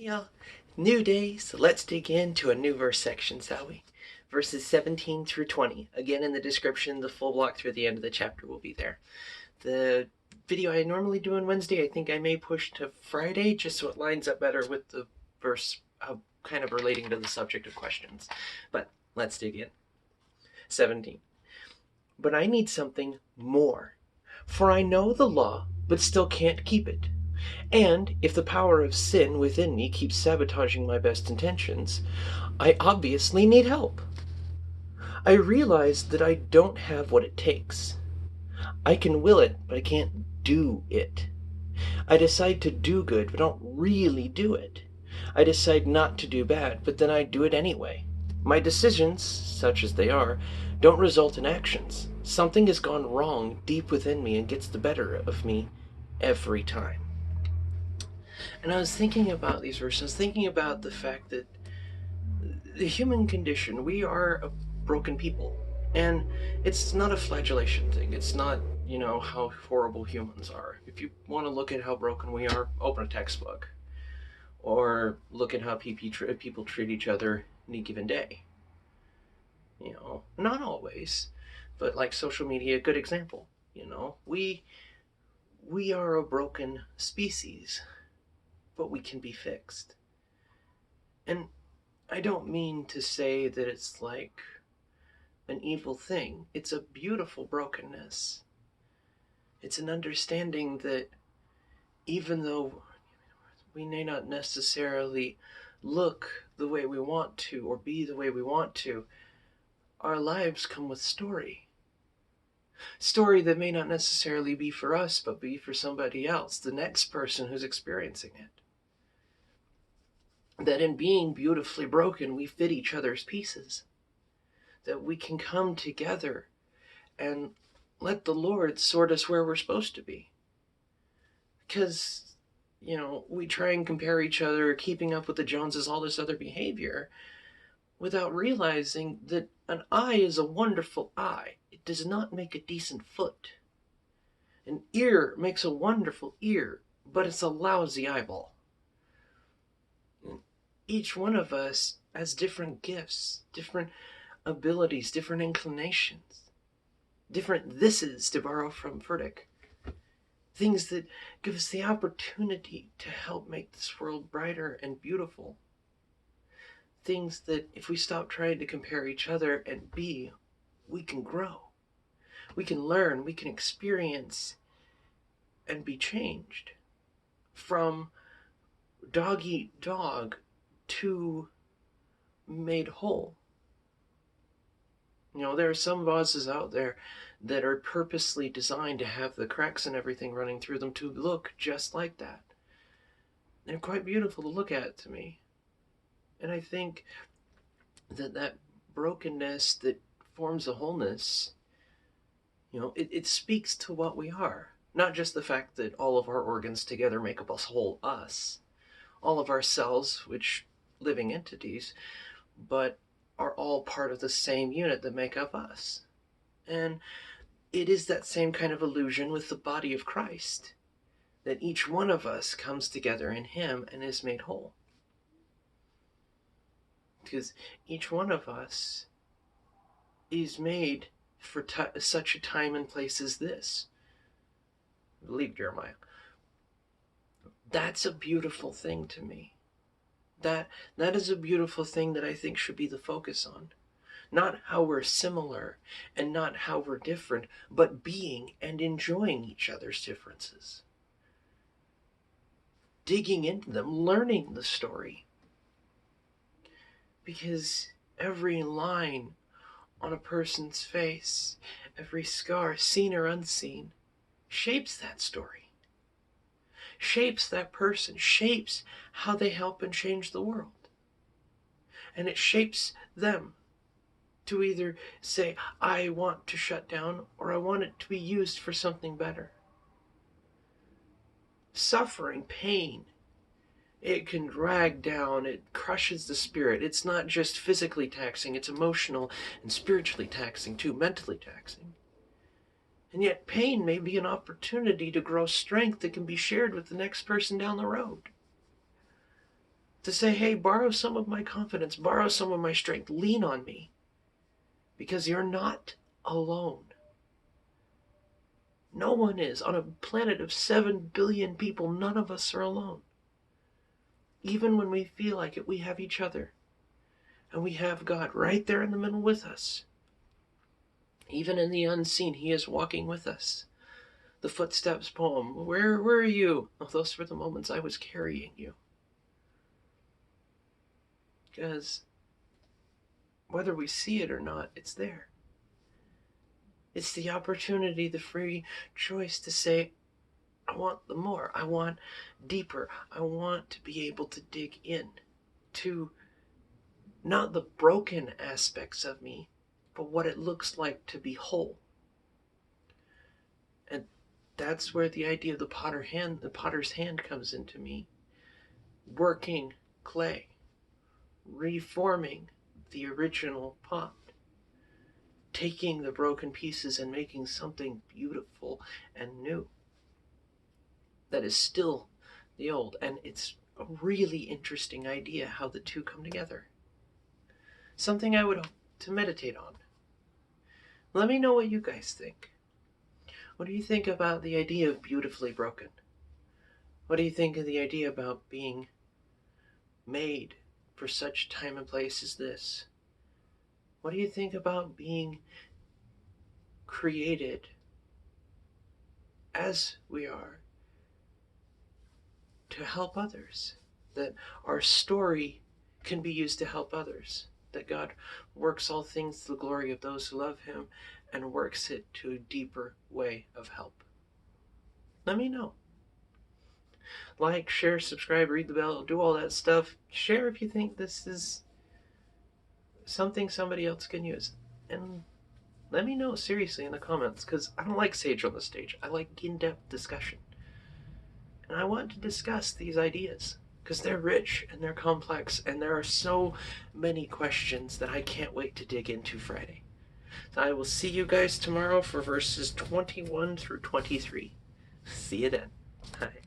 y'all. New day, so let's dig into a new verse section, shall we? Verses 17 through 20. Again, in the description, the full block through the end of the chapter will be there. The video I normally do on Wednesday, I think I may push to Friday, just so it lines up better with the verse kind of relating to the subject of questions. But let's dig in. 17. But I need something more, for I know the law, but still can't keep it. And if the power of sin within me keeps sabotaging my best intentions, I obviously need help. I realize that I don't have what it takes. I can will it, but I can't do it. I decide to do good, but don't really do it. I decide not to do bad, but then I do it anyway. My decisions, such as they are, don't result in actions. Something has gone wrong deep within me and gets the better of me every time. And I was thinking about these verses, thinking about the fact that the human condition, we are a broken people. And it's not a flagellation thing. It's not, how horrible humans are. If you want to look at how broken we are, open a textbook. Or look at how people treat each other any given day. Not always, but like social media, a good example. We are a broken species, but we can be fixed. And I don't mean to say that it's like an evil thing. It's a beautiful brokenness. It's an understanding that even though we may not necessarily look the way we want to or be the way we want to, our lives come with story. Story that may not necessarily be for us, but be for somebody else, the next person who's experiencing it. That in being beautifully broken, we fit each other's pieces. That we can come together and let the Lord sort us where we're supposed to be. Because, we try and compare each other, keeping up with the Joneses, all this other behavior, without realizing that an eye is a wonderful eye. It does not make a decent foot. An ear makes a wonderful ear, but it's a lousy eyeball. Each one of us has different gifts, different abilities, different inclinations, different thises, to borrow from Furtick. Things that give us the opportunity to help make this world brighter and beautiful. Things that if we stop trying to compare each other and be, we can grow. We can learn, we can experience and be changed. From dog eat dog to made whole. There are some vases out there that are purposely designed to have the cracks and everything running through them to look just like that. They're quite beautiful to look at to me. And I think that brokenness that forms a wholeness, it speaks to what we are. Not just the fact that all of our organs together make up a whole us, all of our cells, which living entities, but are all part of the same unit that make up us. And it is that same kind of illusion with the body of Christ, that each one of us comes together in Him and is made whole. Because each one of us is made for such a time and place as this. I believe Jeremiah. That's a beautiful thing to me. That is a beautiful thing that I think should be the focus on. Not how we're similar and not how we're different, but being and enjoying each other's differences. Digging into them, learning the story. Because every line on a person's face, every scar, seen or unseen, shapes that story. Shapes that person, shapes how they help and change the world. And it shapes them to either say, I want to shut down, or I want it to be used for something better. Suffering, pain, it can drag down, it crushes the spirit. It's not just physically taxing, it's emotional and spiritually taxing too, mentally taxing. And yet pain may be an opportunity to grow strength that can be shared with the next person down the road. To say, hey, borrow some of my confidence, borrow some of my strength, lean on me, because you're not alone. No one is. On a planet of 7 billion people, none of us are alone. Even when we feel like it, we have each other. And we have God right there in the middle with us. Even in the unseen, He is walking with us. The footsteps poem, where were you? Oh, those were the moments I was carrying you. Because whether we see it or not, it's there. It's the opportunity, the free choice to say, I want the more. I want deeper. I want to be able to dig in to not the broken aspects of me, but what it looks like to be whole. And that's where the idea of the potter's hand comes into me. Working clay, reforming the original pot, taking the broken pieces and making something beautiful and new that is still the old. And it's a really interesting idea how the two come together. Something I would hope to meditate on. Let me know what you guys think. What do you think about the idea of beautifully broken? What do you think of the idea about being made for such time and place as this? What do you think about being created as we are to help others? That our story can be used to help others. That God works all things to the glory of those who love Him and works it to a deeper way of help. Let me know. Like, share, subscribe, read the bell, do all that stuff. Share if you think this is something somebody else can use. And let me know seriously in the comments, because I don't like sage on the stage. I like in-depth discussion. And I want to discuss these ideas, because they're rich and they're complex, and there are so many questions that I can't wait to dig into Friday. So I will see you guys tomorrow for verses 21 through 23. See you then. Bye.